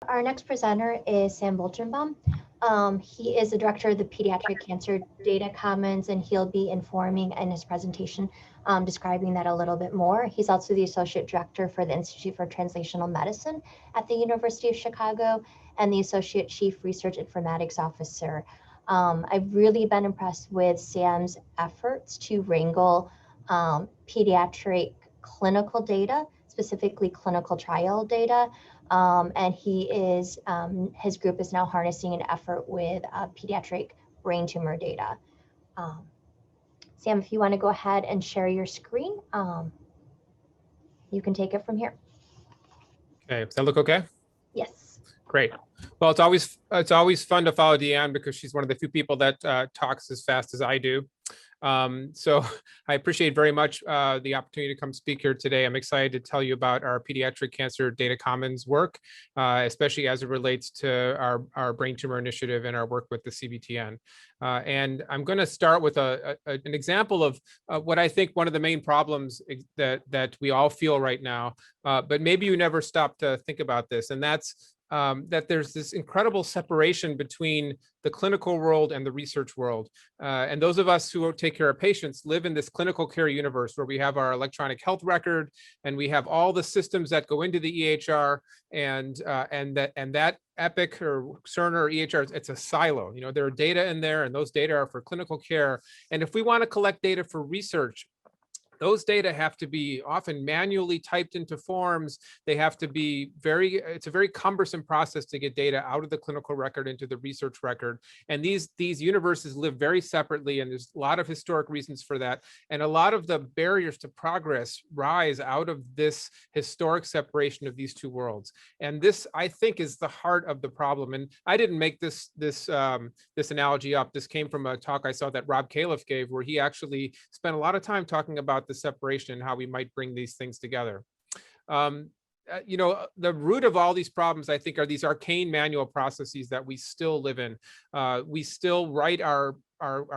Our next presenter is Sam Volchenboum. He is the director of the Pediatric Cancer Data Commons, and he'll be informing in his presentation, describing that a little bit more. He's also the associate director for the Institute for Translational Medicine at the University of Chicago and the associate chief research informatics officer. I've really been impressed with Sam's efforts to wrangle pediatric clinical data, specifically clinical trial data, and his group is now harnessing an effort with pediatric brain tumor data. Sam, if you want to go ahead and share your screen, you can take it from here. Okay, does that look okay? Yes. Great. Well, it's always fun to follow Deanne because she's one of the few people that talks as fast as I do. So I appreciate very much the opportunity to come speak here today. I'm excited to tell you about our Pediatric Cancer Data Commons work, especially as it relates to our brain tumor initiative and our work with the CBTN. And I'm going to start with an example of what I think one of the main problems that we all feel right now, but maybe you never stop to think about this, and that's that there's this incredible separation between the clinical world and the research world. And those of us who take care of patients live in this clinical care universe where we have our electronic health record and we have all the systems that go into the EHR, and that Epic or Cerner or EHR, it's a silo. You know, there are data in there, and those data are for clinical care. And if we want to collect data for research, those data have to be often manually typed into forms. They have to be it's a very cumbersome process to get data out of the clinical record into the research record. And these universes live very separately, and there's a lot of historic reasons for that. And a lot of the barriers to progress rise out of this historic separation of these two worlds. And this, I think, is the heart of the problem. And I didn't make this analogy up. This came from a talk I saw that Rob Califf gave, where he actually spent a lot of time talking about the separation and how we might bring these things together. You know, the root of all these problems, I think, are these arcane manual processes that we still live in. We still write our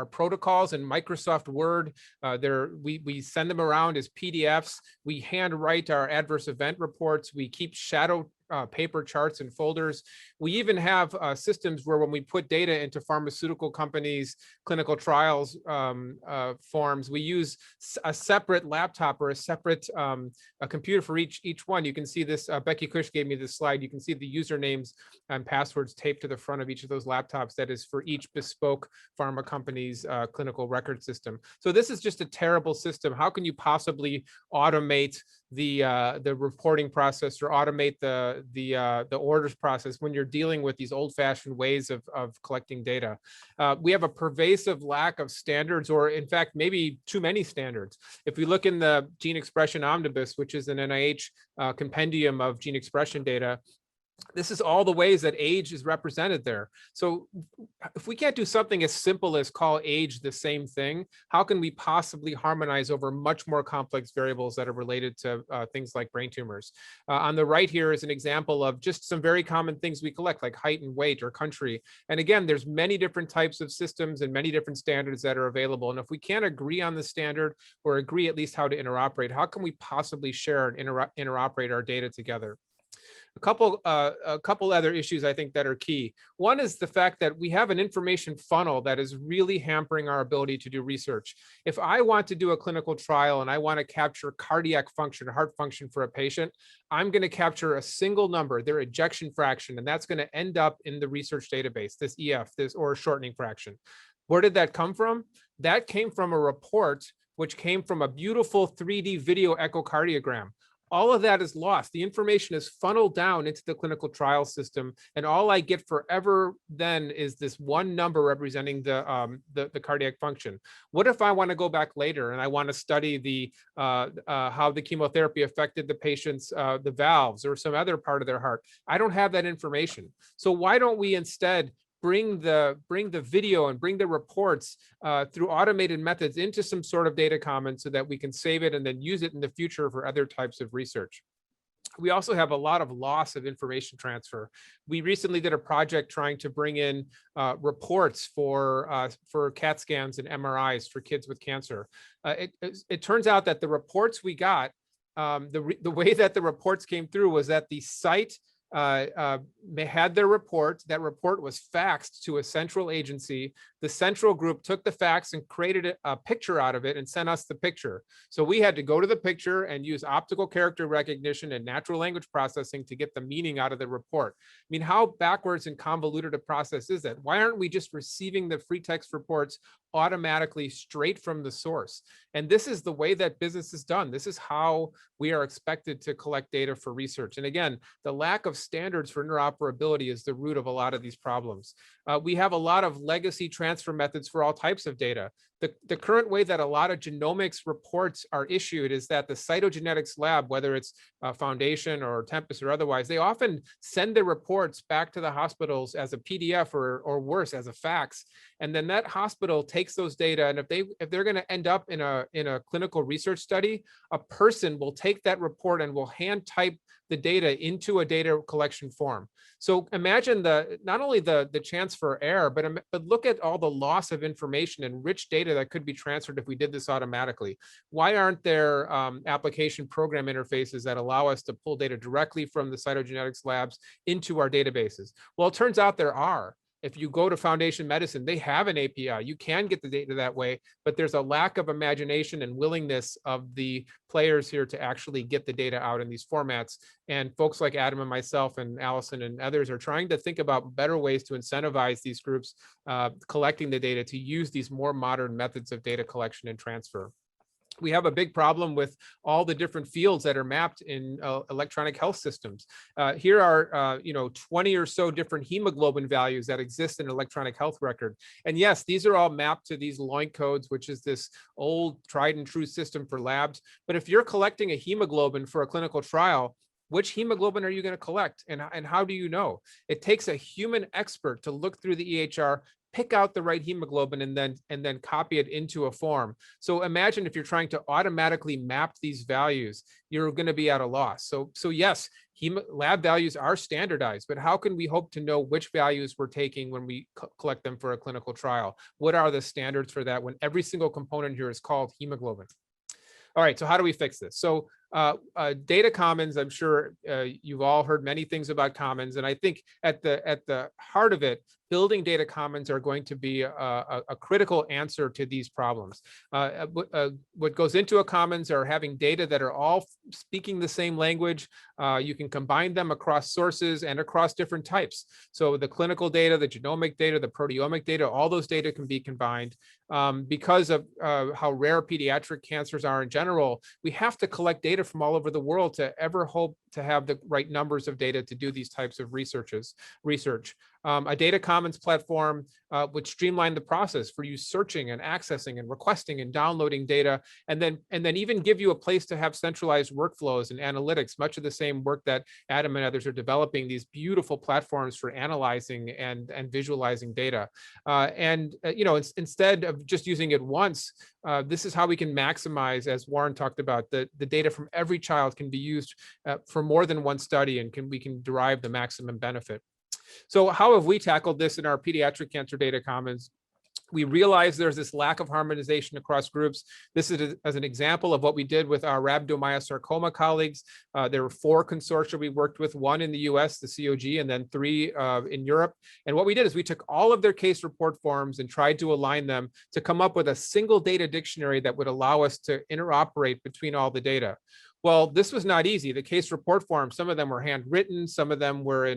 protocols in Microsoft Word. We send them around as PDFs. We handwrite our adverse event reports. We keep shadow paper charts and folders. We even have systems where when we put data into pharmaceutical companies' clinical trials forms, we use a separate laptop or a separate a computer for each one. You can see this, Becky Cush gave me this slide. You can see the usernames and passwords taped to the front of each of those laptops. That is for each bespoke pharma company's clinical record system. So this is just a terrible system. How can you possibly automate the reporting process or automate the orders process when you're dealing with these old-fashioned ways of collecting data? We have a pervasive lack of standards, or in fact, maybe too many standards. If we look in the Gene Expression Omnibus, which is an NIH compendium of gene expression data, this is all the ways that age is represented there. So if we can't do something as simple as call age the same thing, how can we possibly harmonize over much more complex variables that are related to things like brain tumors? On the right here is an example of just some very common things we collect, like height and weight or country. And again, there's many different types of systems and many different standards that are available. And if we can't agree on the standard or agree at least how to interoperate, how can we possibly share and interoperate our data together? A couple other issues I think that are key. One is the fact that we have an information funnel that is really hampering our ability to do research. If I want to do a clinical trial and I want to capture cardiac function, heart function for a patient, I'm going to capture a single number, their ejection fraction, and that's going to end up in the research database, this EF, or shortening fraction. Where did that come from? That came from a report which came from a beautiful 3D video echocardiogram. All of that is lost. The information is funneled down into the clinical trial system, and all I get forever then is this one number representing the cardiac function. What if I want to go back later and I want to study how the chemotherapy affected the patient's the valves or some other part of their heart? I don't have that information. So why don't we instead bring the video and bring the reports through automated methods into some sort of data commons so that we can save it and then use it in the future for other types of research? We also have a lot of loss of information transfer. We recently did a project trying to bring in reports for CAT scans and MRIs for kids with cancer. It turns out that the reports we got, the way that the reports came through was that the site had their report. That report was faxed to a central agency. The central group took the fax and created a picture out of it and sent us the picture. So we had to go to the picture and use optical character recognition and natural language processing to get the meaning out of the report. I mean, how backwards and convoluted a process is that? Why aren't we just receiving the free text reports automatically straight from the source? And this is the way that business is done. This is how we are expected to collect data for research. And again, the lack of standards for interoperability is the root of a lot of these problems. We have a lot of legacy transfer methods for all types of data. The current way that a lot of genomics reports are issued is that the cytogenetics lab, whether it's Foundation or Tempus or otherwise, they often send their reports back to the hospitals as a PDF or worse, as a fax. And then that hospital takes those data, and if they're going to end up in a clinical research study, a person will take that report and will hand type the data into a data collection form. So imagine not only the chance for error, but look at all the loss of information and rich data that could be transferred if we did this automatically. Why aren't there application program interfaces that allow us to pull data directly from the cytogenetics labs into our databases? Well, it turns out there are. If you go to Foundation Medicine, they have an API. You can get the data that way, but there's a lack of imagination and willingness of the players here to actually get the data out in these formats. And folks like Adam and myself and Allison and others are trying to think about better ways to incentivize these groups collecting the data to use these more modern methods of data collection and transfer. We have a big problem with all the different fields that are mapped in electronic health systems. Here are 20 or so different hemoglobin values that exist in an electronic health record. And yes, these are all mapped to these LOINC codes, which is this old tried and true system for labs. But if you're collecting a hemoglobin for a clinical trial, which hemoglobin are you going to collect, and how do you know? It takes a human expert to look through the EHR, pick out the right hemoglobin, and then copy it into a form. So imagine if you're trying to automatically map these values, you're going to be at a loss. So yes, lab values are standardized, but how can we hope to know which values we're taking when we collect them for a clinical trial? What are the standards for that when every single component here is called hemoglobin? All right, so how do we fix this? So data commons, I'm sure you've all heard many things about commons, and I think at the heart of it, building data commons are going to be a critical answer to these problems. What goes into a commons are having data that are all speaking the same language. You can combine them across sources and across different types. So the clinical data, the genomic data, the proteomic data, all those data can be combined. Because of how rare pediatric cancers are in general, we have to collect data from all over the world to ever hope to have the right numbers of data to do these types of research. A data commons platform would streamline the process for you searching and accessing and requesting and downloading data, and then even give you a place to have centralized workflows and analytics, much of the same work that Adam and others are developing, these beautiful platforms for analyzing and visualizing data. Instead of just using it once, this is how we can maximize, as Warren talked about, the data from every child can be used for more than one study, and we can derive the maximum benefit. So how have we tackled this in our pediatric cancer data commons? We realize there's this lack of harmonization across groups. This is as an example of what we did with our rhabdomyosarcoma colleagues. There were 4 consortia we worked with, 1 in the US, the COG, and then 3 in Europe. And what we did is we took all of their case report forms and tried to align them to come up with a single data dictionary that would allow us to interoperate between all the data. Well, this was not easy. The case report forms, some of them were handwritten, some of them were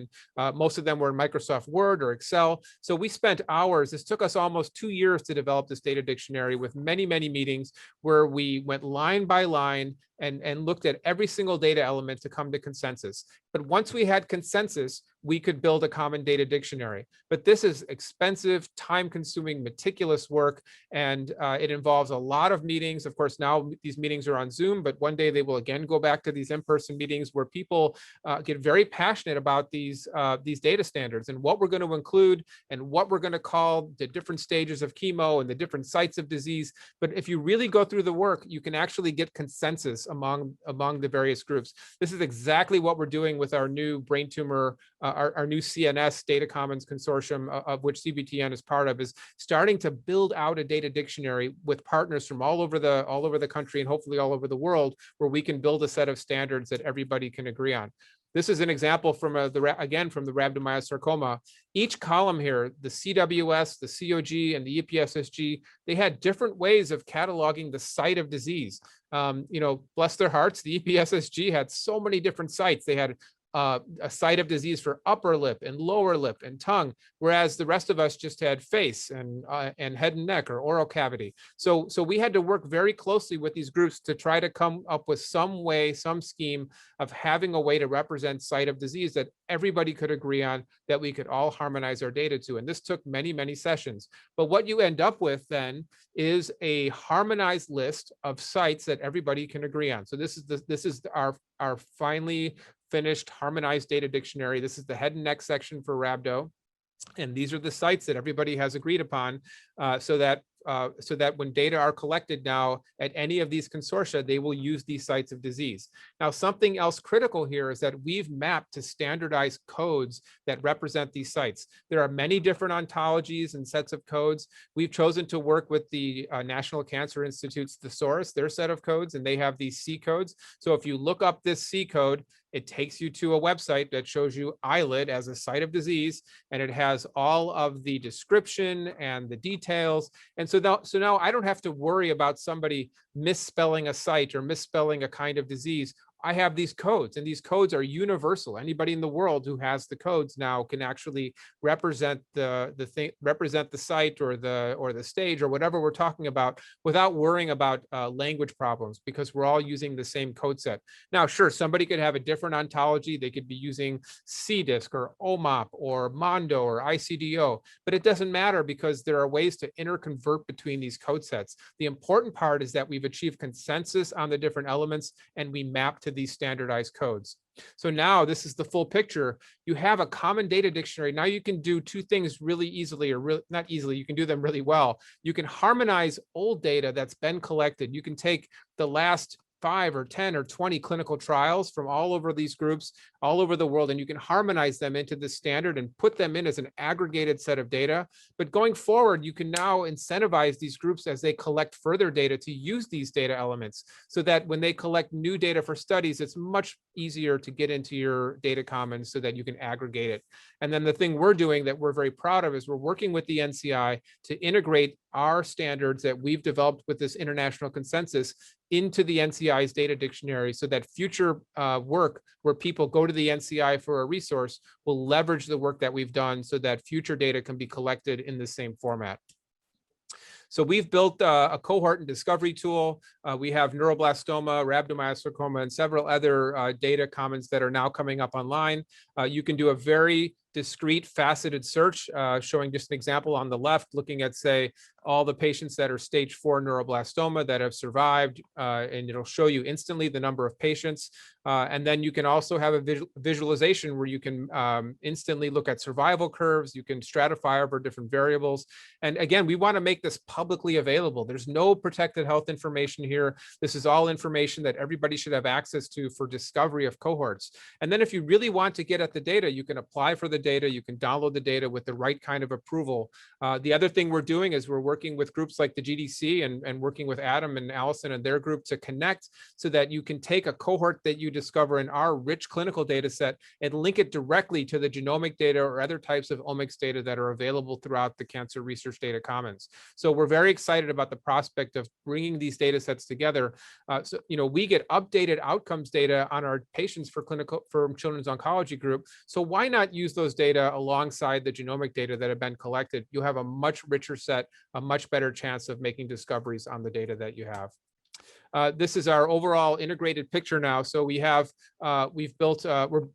most of them were in Microsoft Word or Excel. So we spent hours. This took us almost 2 years to develop this data dictionary with many, many meetings where we went line by line and looked at every single data element to come to consensus. But once we had consensus, we could build a common data dictionary. But this is expensive, time-consuming, meticulous work, and it involves a lot of meetings. Of course, now these meetings are on Zoom, but one day they will again go back to these in-person meetings where people get very passionate about these data standards and what we're going to include and what we're going to call the different stages of chemo and the different sites of disease. But if you really go through the work, you can actually get consensus among the various groups. This is exactly what we're doing with our new brain tumor, our new CNS data commons consortium, of which CBTN is part of, is starting to build out a data dictionary with partners from all over the country and hopefully all over the world, where we can build a set of standards that everybody can agree on. This is an example from again from the rhabdomyosarcoma. Each column here, the CWS, the COG, and the EPSSG, they had different ways of cataloging the site of disease. Bless their hearts, the EPSSG had so many different sites. They had a site of disease for upper lip and lower lip and tongue, whereas the rest of us just had face and head and neck or oral cavity. So we had to work very closely with these groups to try to come up with some way, some scheme of having a way to represent site of disease that everybody could agree on, that we could all harmonize our data to. And this took many, many sessions. But what you end up with then is a harmonized list of sites that everybody can agree on. So this is our finally finished harmonized data dictionary. This is the head and neck section for rhabdo. And these are the sites that everybody has agreed upon, so that when data are collected now at any of these consortia, they will use these sites of disease. Now, something else critical here is that we've mapped to standardized codes that represent these sites. There are many different ontologies and sets of codes. We've chosen to work with the National Cancer Institute's thesaurus, their set of codes, and they have these C codes. So if you look up this C code, it takes you to a website that shows you eyelid as a site of disease, and it has all of the description and the details. And so now I don't have to worry about somebody misspelling a site or misspelling a kind of disease. I have these codes, and these codes are universal. Anybody in the world who has the codes now can actually represent represent the site or the stage or whatever we're talking about without worrying about language problems, because we're all using the same code set. Now, sure, somebody could have a different ontology. They could be using CDISC or OMOP or Mondo or ICDO, but it doesn't matter because there are ways to interconvert between these code sets. The important part is that we've achieved consensus on the different elements, and we map to these standardized codes. So now this is the full picture. You have a common data dictionary. Now you can do two things really easily, or not easily, you can do them really well. You can harmonize old data that's been collected. You can take the last 5 or 10 or 20 clinical trials from all over these groups, all over the world, and you can harmonize them into the standard and put them in as an aggregated set of data. But going forward, you can now incentivize these groups as they collect further data to use these data elements, so that when they collect new data for studies, it's much easier to get into your data commons so that you can aggregate it. And then the thing we're doing that we're very proud of is we're working with the NCI to integrate our standards that we've developed with this international consensus into the NCI's data dictionary, so that future work where people go to the NCI for a resource will leverage the work that we've done, so that future data can be collected in the same format. So we've built a cohort and discovery tool. We have neuroblastoma, rhabdomyosarcoma, and several other data commons that are now coming up online. You can do a very discrete faceted search, showing just an example on the left, looking at, say, all the patients that are stage 4 neuroblastoma that have survived, and it'll show you instantly the number of patients. And then you can also have a visualization where you can instantly look at survival curves. You can stratify over different variables. And again, we want to make this publicly available. There's no protected health information here. This is all information that everybody should have access to for discovery of cohorts. And then if you really want to get at the data, you can apply for the data. You can download the data with the right kind of approval. The other thing we're doing is we're working with groups like the GDC and working with Adam and Allison and their group to connect, so that you can take a cohort that you discover in our rich clinical data set and link it directly to the genomic data or other types of omics data that are available throughout the Cancer Research Data Commons. So we're very excited about the prospect of bringing these data sets together. So we get updated outcomes data on our patients for Children's Oncology Group. So why not use those data alongside the genomic data that have been collected? You'll have a much richer set, a much better chance of making discoveries on the data that you have. This is our overall integrated picture now. So we have we've built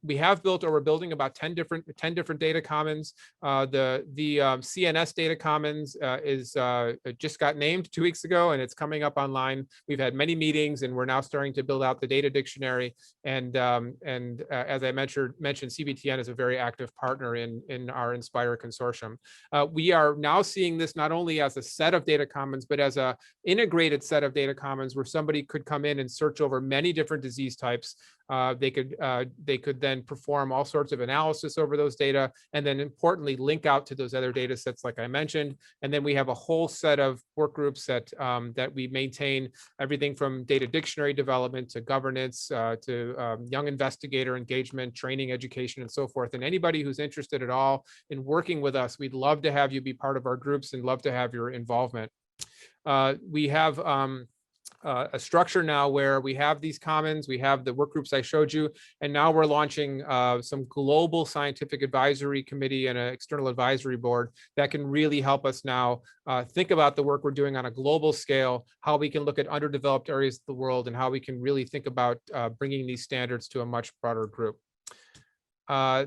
we have built or we're building about 10 different data commons. The CNS data commons just got named 2 weeks ago, and it's coming up online. We've had many meetings, and we're now starting to build out the data dictionary. And as I mentioned, CBTN is a very active partner in our Inspire consortium. We are now seeing this not only as a set of data commons, but as a integrated set of data commons where somebody somebody could come in and search over many different disease types. They could then perform all sorts of analysis over those data, and then importantly, link out to those other data sets like I mentioned. And then we have a whole set of work groups that we maintain, everything from data dictionary development to governance to young investigator engagement, training, education, and so forth. And anybody who's interested at all in working with us, we'd love to have you be part of our groups and love to have your involvement. We have a structure now where we have these commons, we have the work groups I showed you, and now we're launching some global scientific advisory committee and an external advisory board that can really help us now think about the work we're doing on a global scale, how we can look at underdeveloped areas of the world, and how we can really think about bringing these standards to a much broader group.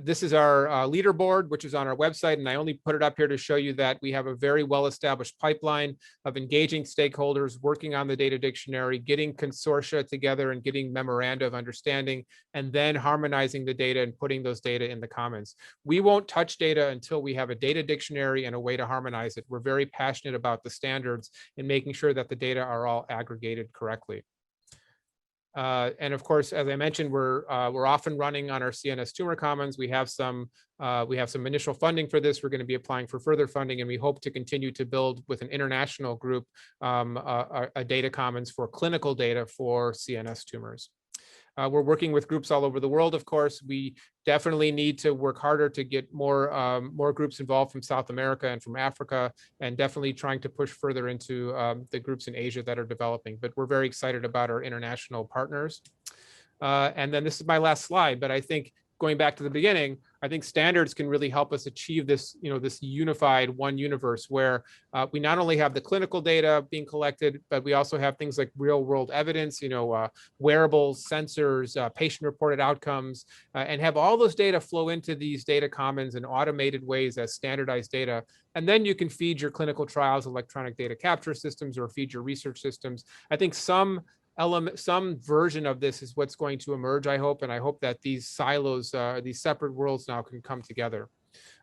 This is our leaderboard, which is on our website, and I only put it up here to show you that we have a very well-established pipeline of engaging stakeholders, working on the data dictionary, getting consortia together and getting memoranda of understanding, and then harmonizing the data and putting those data in the commons. We won't touch data until we have a data dictionary and a way to harmonize it. We're very passionate about the standards and making sure that the data are all aggregated correctly. And of course, as I mentioned, we're often running on our CNS tumor commons. We have some initial funding for this. We're going to be applying for further funding, and we hope to continue to build with an international group a data commons for clinical data for CNS tumors. We're working with groups all over the world, of course. We definitely need to work harder to get more groups involved from South America and from Africa, and definitely trying to push further into the groups in Asia that are developing. But we're very excited about our international partners. And then this is my last slide, but I think going back to the beginning, I think standards can really help us achieve this, this unified one universe where we not only have the clinical data being collected, but we also have things like real world evidence, wearables, sensors, patient reported outcomes, and have all those data flow into these data commons in automated ways as standardized data. And then you can feed your clinical trials electronic data capture systems or feed your research systems. I think some version of this is what's going to emerge, I hope, and I hope that these silos, these separate worlds now can come together.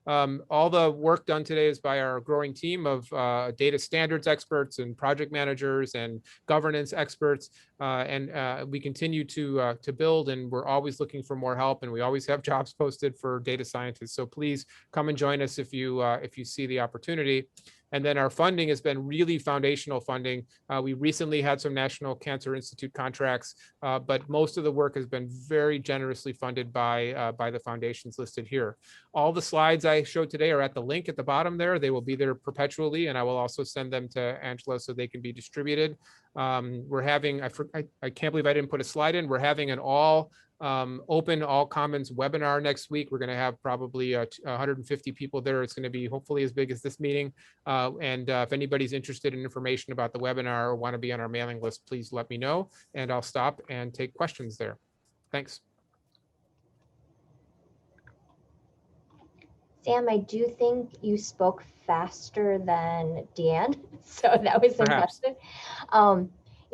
All the work done today is by our growing team of data standards experts and project managers and governance experts, and we continue to build, and we're always looking for more help, and we always have jobs posted for data scientists. So please come and join us if you see the opportunity. And then our funding has been really foundational funding. We recently had some National Cancer Institute contracts, but most of the work has been very generously funded by the foundations listed here. All the slides I showed today are at the link at the bottom there. They will be there perpetually, and I will also send them to Angela so they can be distributed. We're having, I can't believe I didn't put a slide in. We're having an open all commons webinar next week. We're going to have probably 150 people there. It's going to be hopefully as big as this meeting. And if anybody's interested in information about the webinar or want to be on our mailing list, please let me know, and I'll stop and take questions there. Thanks. Sam, I do think you spoke faster than Deanne, so that was Perhaps. impressive.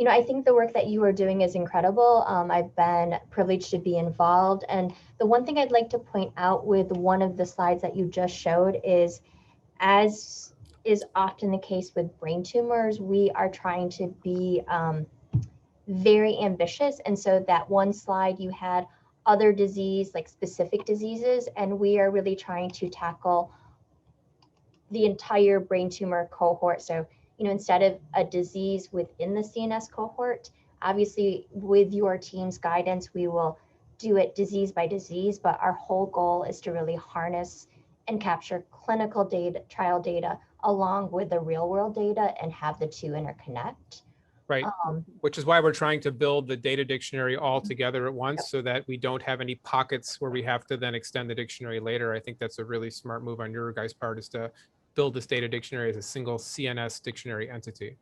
I think the work that you are doing is incredible. I've been privileged to be involved. And the one thing I'd like to point out with one of the slides that you just showed is, as is often the case with brain tumors, we are trying to be very ambitious. And so that one slide you had other disease, like specific diseases, and we are really trying to tackle the entire brain tumor cohort. So instead of a disease within the CNS cohort, obviously with your team's guidance, we will do it disease by disease, but our whole goal is to really harness and capture clinical data, trial data, along with the real world data and have the two interconnect. Right, which is why we're trying to build the data dictionary all together at once, so that we don't have any pockets where we have to then extend the dictionary later. I think that's a really smart move on your guys' part, is to build this data dictionary as a single CNS dictionary entity.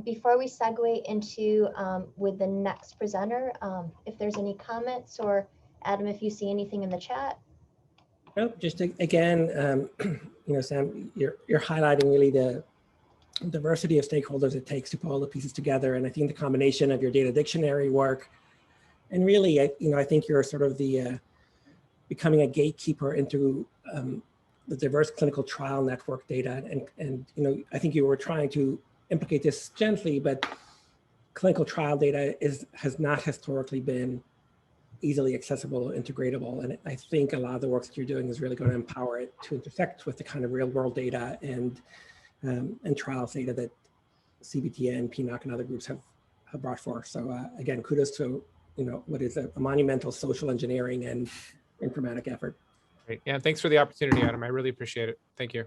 Before we segue into with the next presenter, if there's any comments, or Adam, if you see anything in the chat. No, just again, Sam, you're highlighting really the diversity of stakeholders it takes to put all the pieces together. And I think the combination of your data dictionary work, and really, I think you're sort of the becoming a gatekeeper into the diverse clinical trial network data. And I think you were trying to implicate this gently, but clinical trial data has not historically been easily accessible, integratable. And I think a lot of the work that you're doing is really going to empower it to intersect with the kind of real world data and trials data that CBTN, PNOC, and other groups have brought forth. So again, kudos to what is a monumental social engineering and informatic effort. Great. Yeah, thanks for the opportunity, Adam. I really appreciate it. Thank you.